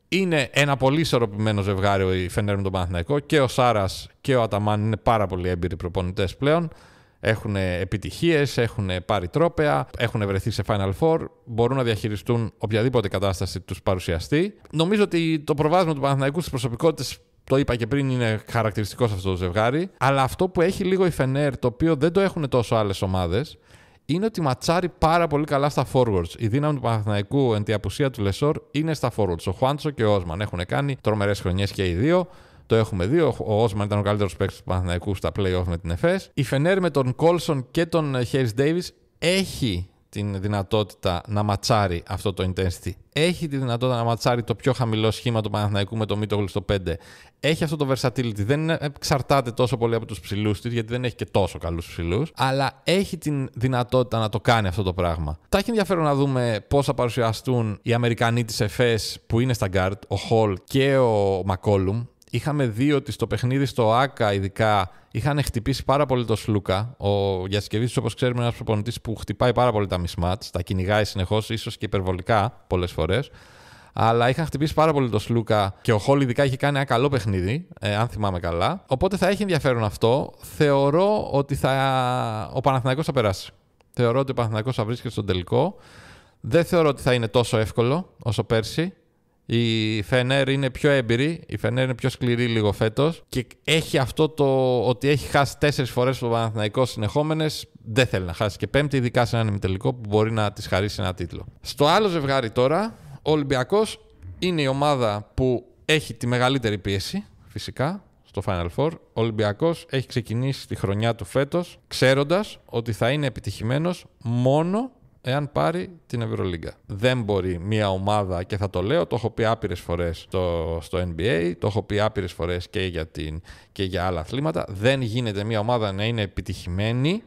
είναι ένα πολύ ισορροπημένο ζευγάρι η Φενέρ με τον Παναθηναϊκό, και ο Σάρας και ο Αταμάν είναι πάρα πολύ έμπειροι προπονητές πλέον. Έχουν επιτυχίες, έχουν πάρει τρόπαια, έχουν βρεθεί σε Final Four, μπορούν να διαχειριστούν οποιαδήποτε κατάσταση τους παρουσιαστεί. Νομίζω ότι το προβάδισμα του Παναθηναϊκού στις προσωπικότητες, το είπα και πριν, είναι χαρακτηριστικό σε αυτό το ζευγάρι. Αλλά αυτό που έχει λίγο η Φενέρ, το οποίο δεν το έχουν τόσο άλλες ομάδες, είναι ότι ματσάρει πάρα πολύ καλά στα forwards. Η δύναμη του Παναθηναϊκού εν τη απουσία του Λεσόρ είναι στα forwards. Ο Χουάντσο και ο Όσμαν έχουν κάνει τρομερές χρονιές και οι δύο. Το έχουμε δει. Ο Όσμαν ήταν ο καλύτερος παίκτης του Παναθηναϊκού στα play-off με την ΕΦΕΣ. Η Φενέρ με τον Κόλσον και τον Χέρις Ντέιβις έχει την δυνατότητα να ματσάρει αυτό το intensity. Έχει τη δυνατότητα να ματσάρει το πιο χαμηλό σχήμα του Παναθηναϊκού με το Μίτογλου στο 5. Έχει αυτό το versatility. Δεν εξαρτάται τόσο πολύ από τους ψηλούς της, γιατί δεν έχει και τόσο καλούς ψηλούς. Αλλά έχει την δυνατότητα να το κάνει αυτό το πράγμα. Θα έχει ενδιαφέρον να δούμε πώς θα παρουσιαστούν οι Αμερικανοί της ΕΦΕΣ που είναι στα guard, ο Hall και ο McCollum. Είχαμε δει ότι στο παιχνίδι στο ΆΚΑ ειδικά είχαν χτυπήσει πάρα πολύ το Σλούκα. Ο Γιασκεβίτσιος, όπως ξέρουμε, είναι ένας προπονητής που χτυπάει πάρα πολύ τα mismatch, τα κυνηγάει συνεχώς, ίσως και υπερβολικά πολλές φορές. Αλλά είχαν χτυπήσει πάρα πολύ το Σλούκα και ο Χόλ ειδικά είχε κάνει ένα καλό παιχνίδι, αν θυμάμαι καλά. Οπότε θα έχει ενδιαφέρον αυτό. Θεωρώ ότι ο Παναθηναϊκός θα περάσει. Θεωρώ ότι ο Παναθηναϊκός θα βρίσκεται στον τελικό. Δεν θεωρώ ότι θα είναι τόσο εύκολο όσο πέρσι. Η Φενέρ είναι πιο έμπειρη, η Φενέρ είναι πιο σκληρή λίγο φέτος και έχει αυτό το ότι έχει χάσει 4 φορές το Παναθηναϊκό συνεχόμενες, δεν θέλει να χάσει και πέμπτη, ειδικά σε έναν ημιτελικό που μπορεί να της χαρίσει ένα τίτλο. Στο άλλο ζευγάρι τώρα, ο Ολυμπιακός είναι η ομάδα που έχει τη μεγαλύτερη πίεση, φυσικά, στο Final Four. Ο Ολυμπιακός έχει ξεκινήσει τη χρονιά του φέτος ξέροντας ότι θα είναι επιτυχημένος μόνο εάν πάρει την Ευρωλίγκα. Δεν μπορεί μια ομάδα, και θα το λέω, το έχω πει άπειρες φορές στο NBA, το έχω πει άπειρες φορές και για άλλα αθλήματα, δεν γίνεται μια ομάδα να είναι επιτυχημένη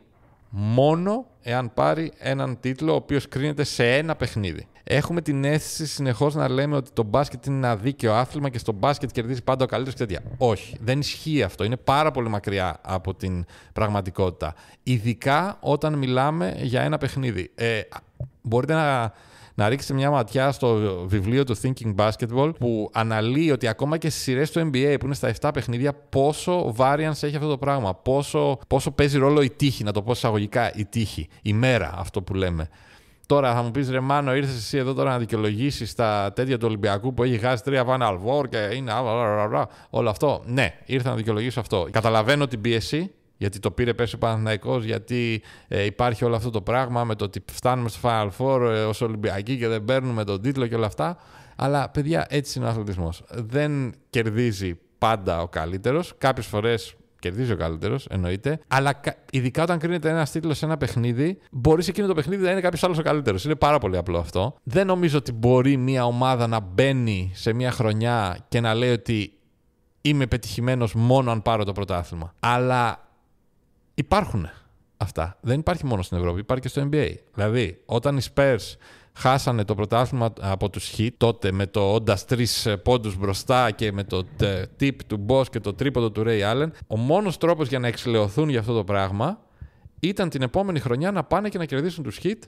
μόνο εάν πάρει έναν τίτλο ο οποίος κρίνεται σε ένα παιχνίδι. Έχουμε την αίσθηση συνεχώς να λέμε ότι το μπάσκετ είναι ένα δίκαιο άθλημα και στο μπάσκετ κερδίζει πάντα ο καλύτερος και τέτοια. Όχι, δεν ισχύει αυτό. Είναι πάρα πολύ μακριά από την πραγματικότητα. Ειδικά όταν μιλάμε για ένα παιχνίδι. Μπορείτε να ρίξετε μια ματιά στο βιβλίο του Thinking Basketball που αναλύει ότι ακόμα και στις σειρές του NBA που είναι στα 7 παιχνίδια πόσο variance έχει αυτό το πράγμα, πόσο παίζει ρόλο η τύχη, να το πω εισαγωγικά, η τύχη, η μέρα, αυτό που λέμε. Τώρα θα μου πεις, ρε Μάνο, ήρθες εσύ εδώ τώρα να δικαιολογήσεις τα τέτοια του Ολυμπιακού που έχει χάσει 3 Final Four και είναι όλο αυτό. Ναι, ήρθα να δικαιολογήσω αυτό. Καταλαβαίνω την πίεση, γιατί το πήρε πέρσι ο Παναθηναϊκός, γιατί υπάρχει όλο αυτό το πράγμα με το ότι φτάνουμε στο Final Four ως Ολυμπιακοί και δεν παίρνουμε τον τίτλο και όλα αυτά. Αλλά παιδιά, έτσι είναι ο αθλητισμός. Δεν κερδίζει πάντα ο καλύτερος. Κάποιες φορές κερδίζει ο καλύτερος, εννοείται. Αλλά ειδικά όταν κρίνεται ένας τίτλος σε ένα παιχνίδι, μπορεί σε εκείνο το παιχνίδι να είναι κάποιος άλλος ο καλύτερος. Είναι πάρα πολύ απλό αυτό. Δεν νομίζω ότι μπορεί μια ομάδα να μπαίνει σε μια χρονιά και να λέει ότι είμαι πετυχημένος μόνο αν πάρω το πρωτάθλημα. Αλλά υπάρχουν αυτά. Δεν υπάρχει μόνο στην Ευρώπη, υπάρχει και στο NBA. Δηλαδή, όταν οι Spurs χάσανε το πρωτάθλημα από τους Heat, τότε με το όντας 3 πόντους μπροστά και με το tip του Boss και το τρίποντο του Ray Allen, ο μόνος τρόπος για να εξηλαιωθούν για αυτό το πράγμα ήταν την επόμενη χρονιά να πάνε και να κερδίσουν τους Heat,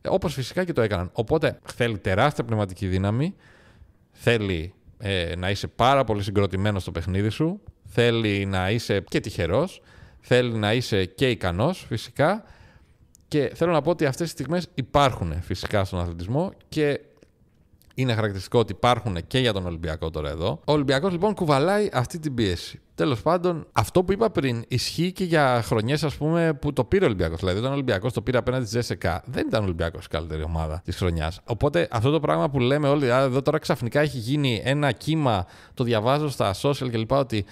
όπως φυσικά και το έκαναν. Οπότε θέλει τεράστια πνευματική δύναμη, θέλει να είσαι πάρα πολύ συγκροτημένος στο παιχνίδι σου, θέλει να είσαι και τυχερός, θέλει να είσαι και ικανός φυσικά. Και θέλω να πω ότι αυτές τις στιγμές υπάρχουν φυσικά στον αθλητισμό και είναι χαρακτηριστικό ότι υπάρχουν και για τον Ολυμπιακό τώρα εδώ. Ο Ολυμπιακός λοιπόν κουβαλάει αυτή την πίεση. Τέλος πάντων, αυτό που είπα πριν ισχύει και για χρονιές, ας πούμε, που το πήρε ο Ολυμπιακός. Δηλαδή, όταν ο Ολυμπιακός το πήρε απέναντι στη ΖΕΣΕΚΑ, δεν ήταν ο Ολυμπιακός η καλύτερη ομάδα της χρονιάς. Οπότε αυτό το πράγμα που λέμε όλοι, εδώ τώρα ξαφνικά έχει γίνει ένα κύμα, το διαβάζω στα social κλπ. Ότι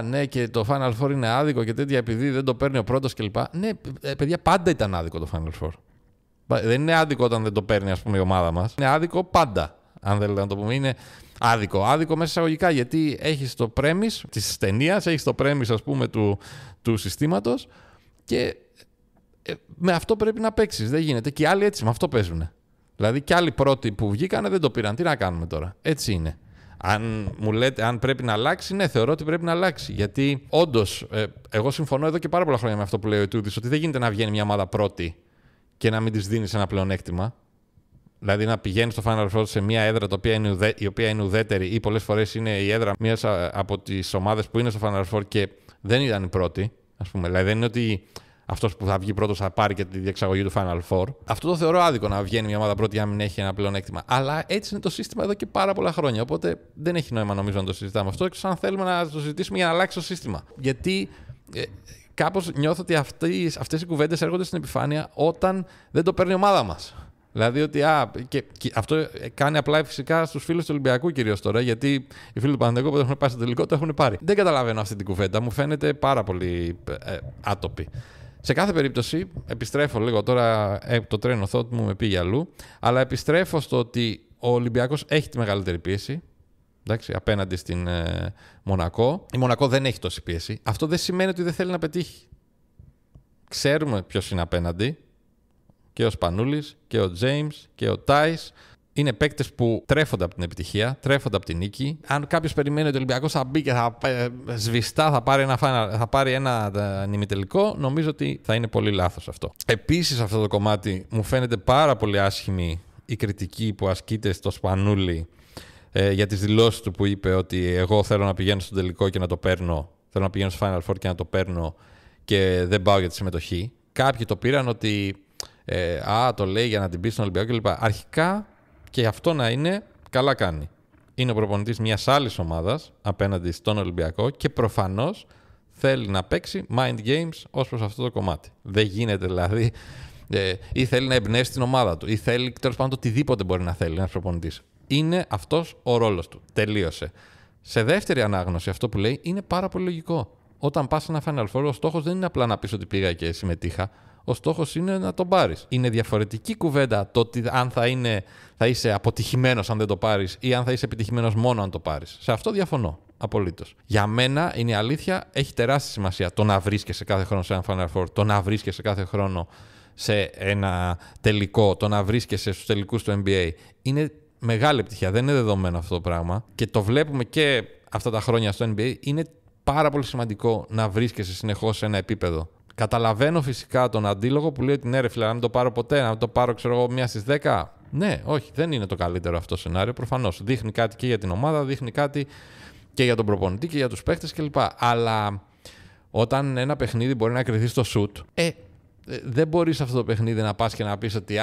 ναι, και το Final Four είναι άδικο και τέτοια επειδή δεν το παίρνει ο πρώτος κλπ. Ναι, παιδιά, πάντα ήταν άδικο το Final Four. Δεν είναι άδικο όταν δεν το παίρνει, ας πούμε, η ομάδα μας. Είναι άδικο πάντα, αν θέλετε να το πούμε. Είναι άδικο. Άδικο μέσα εισαγωγικά, γιατί έχεις το premise της ταινίας, έχεις το premise, ας πούμε, του συστήματος και με αυτό πρέπει να παίξεις. Δεν γίνεται. Και οι άλλοι έτσι με αυτό παίζουν. Δηλαδή, και άλλοι πρώτοι που βγήκανε δεν το πήραν. Τι να κάνουμε τώρα. Έτσι είναι. Αν μου λέτε αν πρέπει να αλλάξει, ναι, θεωρώ ότι πρέπει να αλλάξει. Γιατί όντως, εγώ συμφωνώ εδώ και πάρα πολλά χρόνια με αυτό που λέει ο Ιτούδης, ότι δεν γίνεται να βγαίνει μια ομάδα πρώτη και να μην της δίνεις ένα πλεονέκτημα. Δηλαδή να πηγαίνει στο Final Four σε μια έδρα η οποία είναι ουδέτερη ή πολλές φορές είναι η έδρα μιας από τις ομάδες που είναι στο Final Four και δεν ήταν η πρώτη. Ας πούμε. Δηλαδή δεν είναι ότι αυτός που θα βγει πρώτος θα πάρει και τη διεξαγωγή του Final Four. Αυτό το θεωρώ άδικο, να βγαίνει μια ομάδα πρώτη αν μην έχει ένα πλεονέκτημα. Αλλά έτσι είναι το σύστημα εδώ και πάρα πολλά χρόνια. Οπότε δεν έχει νόημα νομίζω να το συζητάμε αυτό, εκτός αν θέλουμε να το συζητήσουμε για να αλλάξει το σύστημα. Γιατί κάπως νιώθω ότι αυτές οι κουβέντες έρχονται στην επιφάνεια όταν δεν το παίρνει η ομάδα μας. Δηλαδή ότι και αυτό κάνει απλά φυσικά στους φίλους του Ολυμπιακού κυρίως τώρα, γιατί οι φίλοι του Παναθηναϊκού που δεν έχουν πάει στο τελικό το έχουν πάρει. Δεν καταλαβαίνω αυτή την κουβέντα, μου φαίνεται πάρα πολύ άτοπη. Σε κάθε περίπτωση, επιστρέφω λίγο τώρα, το τρένο thought μου με πήγε αλλού, αλλά επιστρέφω στο ότι ο Ολυμπιακός έχει τη μεγαλύτερη πίεση, εντάξει, απέναντι στην Μονακό. Η Μονακό δεν έχει τόση πίεση. Αυτό δεν σημαίνει ότι δεν θέλει να πετύχει. Ξέρουμε ποιος είναι απέναντι. Και ο Σπανούλης, και ο Τζέιμς, και ο Τάις. Είναι παίκτες που τρέφονται από την επιτυχία, τρέφονται από την νίκη. Αν κάποιος περιμένει ότι ο Ολυμπιακός θα μπει και θα σβηστά, θα πάρει ένα ημιτελικό, νομίζω ότι θα είναι πολύ λάθος αυτό. Επίσης, αυτό το κομμάτι μου φαίνεται πάρα πολύ άσχημη η κριτική που ασκείται στο Σπανούλη για τις δηλώσεις του που είπε ότι εγώ θέλω να πηγαίνω στον τελικό και να το παίρνω. Θέλω να πηγαίνω στο Final Four και να το παίρνω και δεν πάω για τη συμμετοχή. Κάποιοι το πήραν ότι το λέει για να την πει στον Ολυμπιακό κλπ. Αρχικά και αυτό να είναι, καλά κάνει. Είναι ο προπονητής μιας άλλης ομάδας απέναντι στον Ολυμπιακό και προφανώς θέλει να παίξει mind games ως προς αυτό το κομμάτι. Δεν γίνεται δηλαδή, ή θέλει να εμπνεύσει την ομάδα του, ή θέλει τέλος πάντων οτιδήποτε μπορεί να θέλει ένας προπονητής. Είναι αυτός ο ρόλος του. Τελείωσε. Σε δεύτερη ανάγνωση, αυτό που λέει είναι πάρα πολύ λογικό. Όταν πας σε ένα Final Four, ο στόχος δεν είναι απλά να πεις ότι πήγα και συμμετείχα. Ο στόχος είναι να τον πάρεις. Είναι διαφορετική κουβέντα το ότι αν θα είσαι αποτυχημένος αν δεν το πάρεις ή αν θα είσαι επιτυχημένος μόνο αν το πάρεις. Σε αυτό διαφωνώ. Απολύτως. Για μένα είναι η αλήθεια, έχει τεράστια σημασία το να βρίσκεσαι κάθε χρόνο σε ένα Final Four, το να βρίσκεσαι κάθε χρόνο σε ένα τελικό, το να βρίσκεσαι στους τελικούς του NBA. Είναι μεγάλη επιτυχία. Δεν είναι δεδομένο αυτό το πράγμα. Και το βλέπουμε και αυτά τα χρόνια στο NBA. Είναι πάρα πολύ σημαντικό να βρίσκεσαι συνεχώς σε ένα επίπεδο. Καταλαβαίνω φυσικά τον αντίλογο που λέει ότι ναι, ρε φίλε, να μην το πάρω ποτέ, να το πάρω, ξέρω εγώ, μία στις 10. Ναι, όχι, δεν είναι το καλύτερο αυτό σενάριο. Προφανώς. Δείχνει κάτι και για την ομάδα, δείχνει κάτι και για τον προπονητή και για τους παίχτες κλπ. Αλλά όταν ένα παιχνίδι μπορεί να κρυθεί στο shoot, δεν μπορείς σε αυτό το παιχνίδι να πας και να πεις ότι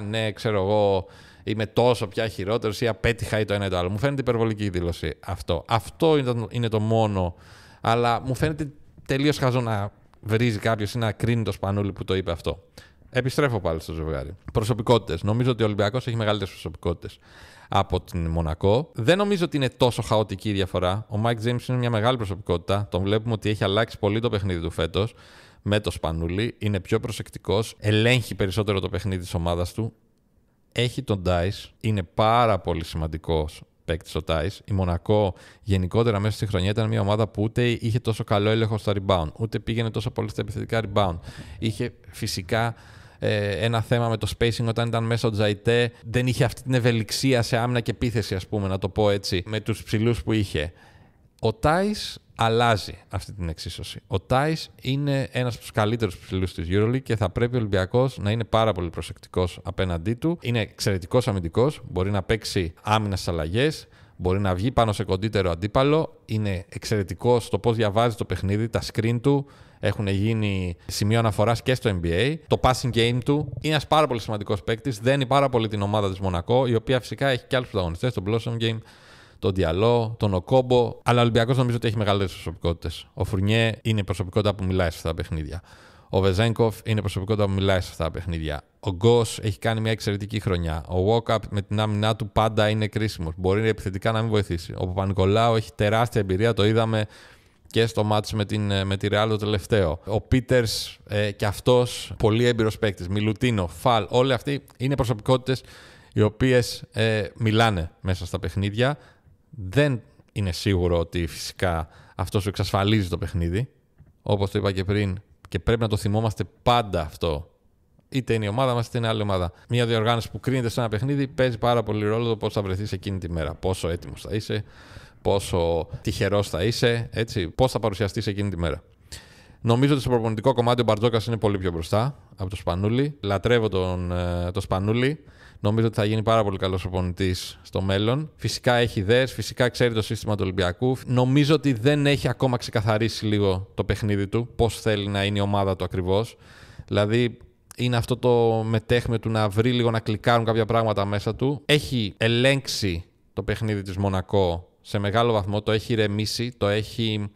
ναι, ξέρω εγώ, είμαι τόσο πια χειρότερος ή απέτυχα ή το ένα ή το άλλο. Μου φαίνεται υπερβολική η δήλωση αυτό. Αυτό είναι το μόνο. Αλλά μου φαίνεται τελείως χαζό να βρίζει κάποιος ή να κρίνει το Σπανούλη που το είπε αυτό. Επιστρέφω πάλι στο ζευγάρι. Προσωπικότητες. Νομίζω ότι ο Ολυμπιακός έχει μεγαλύτερες προσωπικότητες από την Μονακό. Δεν νομίζω ότι είναι τόσο χαοτική η διαφορά. Ο Mike James είναι μια μεγάλη προσωπικότητα. Τον βλέπουμε ότι έχει αλλάξει πολύ το παιχνίδι του φέτος με το Σπανούλη. Είναι πιο προσεκτικός. Ελέγχει περισσότερο το παιχνίδι της ομάδας του. Έχει τον Dice. Είναι πάρα πολύ σημαντικός παίκτης ο Τάις. Η Μονακό γενικότερα μέσα στη χρονιά ήταν μια ομάδα που ούτε είχε τόσο καλό έλεγχο στα rebound, ούτε πήγαινε τόσο πολύ στα επιθετικά rebound. Είχε φυσικά ένα θέμα με το spacing όταν ήταν μέσα ο Τζαϊτέ. Δεν είχε αυτή την ευελιξία σε άμυνα και επίθεση, ας πούμε, να το πω έτσι, με τους ψηλούς που είχε. Ο Τάις αλλάζει αυτή την εξίσωση. Ο Τάις είναι ένας από τους καλύτερους ψηλούς της EuroLeague και θα πρέπει ο Ολυμπιακός να είναι πάρα πολύ προσεκτικός απέναντί του. Είναι εξαιρετικός αμυντικός, μπορεί να παίξει άμυνα στις αλλαγές, μπορεί να βγει πάνω σε κοντύτερο αντίπαλο. Είναι εξαιρετικός στο πώς διαβάζει το παιχνίδι, τα screen του έχουν γίνει σημείο αναφοράς και στο NBA. Το passing game του είναι ένας πάρα πολύ σημαντικός παίκτης, δένει πάρα πολύ την ομάδα της Μονακό, η οποία φυσικά έχει και άλλους πρωταγωνιστές, το Blossom Game, τον Διαλό, τον Οκόμπο, αλλά ο Ολυμπιακός νομίζω ότι έχει μεγαλύτερες προσωπικότητες. Ο Φουρνιέ είναι προσωπικότητα που μιλάει σε αυτά τα παιχνίδια. Ο Βεζένκοφ είναι προσωπικότητα που μιλάει σε αυτά τα παιχνίδια. Ο Γκος έχει κάνει μια εξαιρετική χρονιά. Ο Walkup με την άμυνά του πάντα είναι κρίσιμος. Μπορεί επιθετικά να μην βοηθήσει. Ο Παπα-Νικολάου έχει τεράστια εμπειρία, το είδαμε και στο μάτς με τη Real το τελευταίο. Ο Πίτερς και αυτός πολύ έμπειρος παίκτης. Μιλουτίνο, Φαλ, όλοι αυτοί είναι προσωπικότητες οι οποίες μιλάνε μέσα στα παιχνίδια. Δεν είναι σίγουρο ότι φυσικά αυτό σου εξασφαλίζει το παιχνίδι. Όπως το είπα και πριν, και πρέπει να το θυμόμαστε πάντα αυτό. Είτε είναι η ομάδα μας, είτε είναι άλλη ομάδα. Μια διοργάνωση που κρίνεται σε ένα παιχνίδι παίζει πάρα πολύ ρόλο το πώς θα βρεθείς εκείνη τη μέρα. Πόσο έτοιμος θα είσαι, πόσο τυχερός θα είσαι, έτσι, πώς θα παρουσιαστείς εκείνη τη μέρα. Νομίζω ότι στο προπονητικό κομμάτι ο Μπαρτζόκας είναι πολύ πιο μπροστά από το Σπανούλη. Λατρεύω το Σπανούλη. Νομίζω ότι θα γίνει πάρα πολύ καλός προπονητής στο μέλλον. Φυσικά έχει ιδέες, φυσικά ξέρει το σύστημα του Ολυμπιακού. Νομίζω ότι δεν έχει ακόμα ξεκαθαρίσει λίγο το παιχνίδι του, πώς θέλει να είναι η ομάδα του ακριβώς. Δηλαδή, είναι αυτό το μετέχμιο του να βρει λίγο να κλικάρουν κάποια πράγματα μέσα του. Έχει ελέγξει το παιχνίδι της Μονακό σε μεγάλο βαθμό, το έχει ηρεμήσει, το έχει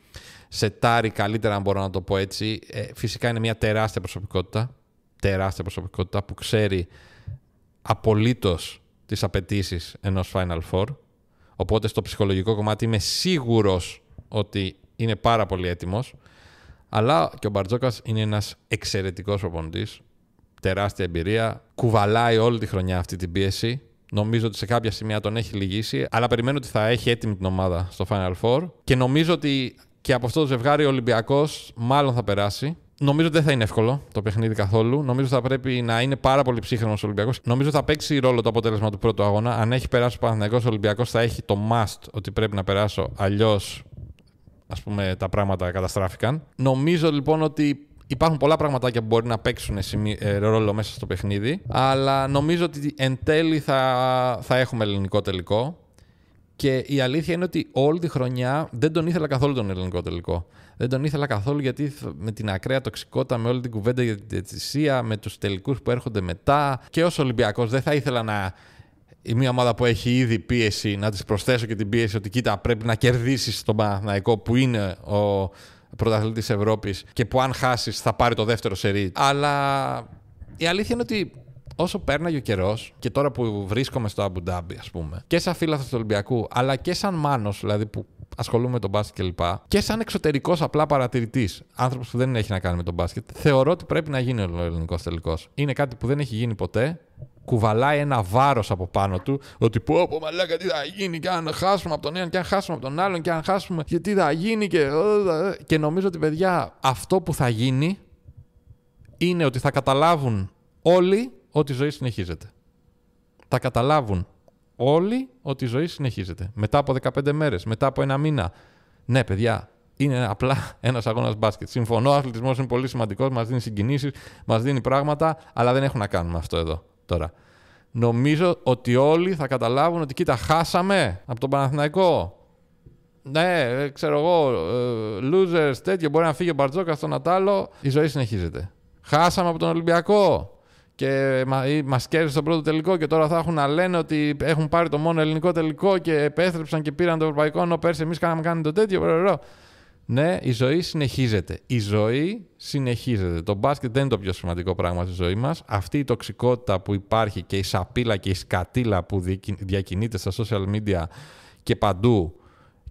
σετάρει καλύτερα, αν μπορώ να το πω έτσι. Φυσικά είναι μια τεράστια προσωπικότητα που ξέρει απολύτως τις απαιτήσεις ενός Final Four. Οπότε στο ψυχολογικό κομμάτι είμαι σίγουρος ότι είναι πάρα πολύ έτοιμος. Αλλά και ο Μπαρτζόκας είναι ένας εξαιρετικός προπονητής. Τεράστια εμπειρία. Κουβαλάει όλη τη χρονιά αυτή την πίεση. Νομίζω ότι σε κάποια σημεία τον έχει λυγίσει, αλλά περιμένω ότι θα έχει έτοιμη την ομάδα στο Final Four. Και νομίζω ότι και από αυτό το ζευγάρι ο Ολυμπιακός μάλλον θα περάσει. Νομίζω ότι δεν θα είναι εύκολο το παιχνίδι καθόλου. Νομίζω θα πρέπει να είναι πάρα πολύ ψύχρεμος ο Ολυμπιακός. Νομίζω θα παίξει ρόλο το αποτέλεσμα του πρώτου αγώνα. Αν έχει περάσει ο Παναθηναϊκός, ο Ολυμπιακός θα έχει το must ότι πρέπει να περάσω. Αλλιώς, ας πούμε, τα πράγματα καταστράφηκαν. Νομίζω λοιπόν ότι υπάρχουν πολλά πραγματάκια που μπορεί να παίξουν ρόλο μέσα στο παιχνίδι. Αλλά νομίζω ότι εν τέλει θα έχουμε ελληνικό τελικό. Και η αλήθεια είναι ότι όλη τη χρονιά δεν τον ήθελα καθόλου τον ελληνικό τελικό. Δεν τον ήθελα καθόλου γιατί με την ακραία τοξικότητα, με όλη την κουβέντα για την διαιτησία, με τους τελικούς που έρχονται μετά. Και ως Ολυμπιακός δεν θα ήθελα μια ομάδα που έχει ήδη πίεση να της προσθέσω και την πίεση ότι κοίτα, πρέπει να κερδίσεις τον Παναθηναϊκό που είναι ο πρωταθλητής Ευρώπης και που αν χάσεις θα πάρει το δεύτερο σερί. Αλλά η αλήθεια είναι ότι όσο πέρναγε ο καιρός και τώρα που βρίσκομαι στο Αμπου Ντάμπι, ας πούμε, και σαν φίλαθλος του Ολυμπιακού, αλλά και σαν Μάνος, δηλαδή που ασχολούμαι με τον μπάσκετ κλπ. Και σαν εξωτερικός απλά παρατηρητής, άνθρωπος που δεν έχει να κάνει με τον μπάσκετ, θεωρώ ότι πρέπει να γίνει ο ελληνικός τελικός. Είναι κάτι που δεν έχει γίνει ποτέ. Κουβαλάει ένα βάρος από πάνω του, ότι πω μαλάκα τι θα γίνει, και αν χάσουμε από τον έναν, και αν χάσουμε από τον άλλον, και αν χάσουμε, και τι θα γίνει. Και νομίζω ότι, παιδιά, αυτό που θα γίνει είναι ότι θα καταλάβουν όλοι ότι η ζωή συνεχίζεται. Θα καταλάβουν όλοι ότι η ζωή συνεχίζεται. Μετά από 15 μέρες, μετά από ένα μήνα. Ναι, παιδιά, είναι απλά ένας αγώνας μπάσκετ. Συμφωνώ, ο αθλητισμός είναι πολύ σημαντικός, μας δίνει συγκινήσεις, μας δίνει πράγματα, αλλά δεν έχουν να κάνουν με αυτό εδώ τώρα. Νομίζω ότι όλοι θα καταλάβουν ότι κοίτα, χάσαμε από τον Παναθηναϊκό. Ναι, ξέρω εγώ, losers, τέτοιο, μπορεί να φύγει ο Μπαρτζόκας στον Ατάλο, η ζωή συνεχίζεται. Χάσαμε από τον Ολυμπιακό και μας κέρδισε στο πρώτο τελικό και τώρα θα έχουν να λένε ότι έχουν πάρει το μόνο ελληνικό τελικό και επέστρεψαν και πήραν το ευρωπαϊκό, ενώ πέρσι εμείς κάναμε το τέτοιο. Ναι, η ζωή συνεχίζεται. Η ζωή συνεχίζεται. Το μπάσκετ δεν είναι το πιο σημαντικό πράγμα στη ζωή μας. Αυτή η τοξικότητα που υπάρχει και η σαπίλα και η σκατίλα που διακινείται στα social media και παντού,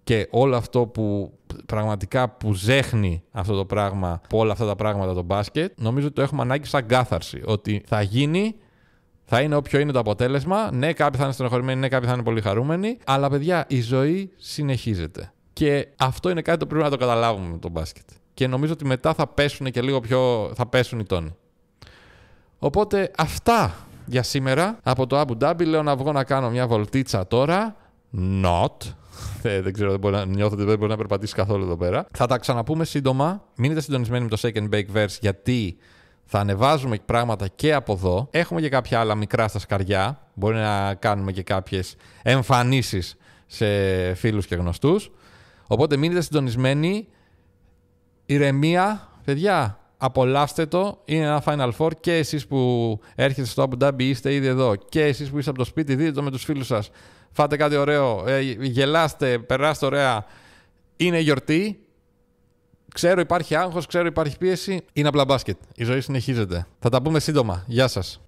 και όλο αυτό που πραγματικά που ζέχνει αυτό το πράγμα από όλα αυτά τα πράγματα το μπάσκετ, νομίζω ότι το έχουμε ανάγκη σαν κάθαρση. Ότι θα γίνει, θα είναι όποιο είναι το αποτέλεσμα. Ναι, κάποιοι θα είναι στενοχωρημένοι, ναι, κάποιοι θα είναι πολύ χαρούμενοι. Αλλά, παιδιά, η ζωή συνεχίζεται. Και αυτό είναι κάτι που πρέπει να το καταλάβουμε με το μπάσκετ. Και νομίζω ότι μετά θα πέσουν και λίγο πιο. Θα πέσουν οι τόνοι. Οπότε αυτά για σήμερα από το Αμπου Ντάμπι. Λέω να βγω να κάνω μια βολτίτσα τώρα. Not. Δεν ξέρω, νιώθω ότι δεν μπορεί να περπατήσει καθόλου εδώ πέρα. Θα τα ξαναπούμε σύντομα. Μείνετε συντονισμένοι με το Shake and Bake Verse, γιατί θα ανεβάζουμε πράγματα και από εδώ. Έχουμε και κάποια άλλα μικρά στα σκαριά. Μπορεί να κάνουμε και κάποιες εμφανίσεις σε φίλους και γνωστούς. Οπότε μείνετε συντονισμένοι. Ηρεμία, παιδιά. Απολαύστε το. Είναι ένα Final Four. Και εσείς που έρχεστε στο Abu Dhabi είστε ήδη εδώ. Και εσείς που είστε από το σπίτι, δείτε το με τους φίλους σας. Φάτε κάτι ωραίο. Γελάστε, περάστε ωραία. Είναι γιορτή. Ξέρω υπάρχει άγχος, ξέρω υπάρχει πίεση. Είναι απλά μπάσκετ. Η ζωή συνεχίζεται. Θα τα πούμε σύντομα. Γεια σας.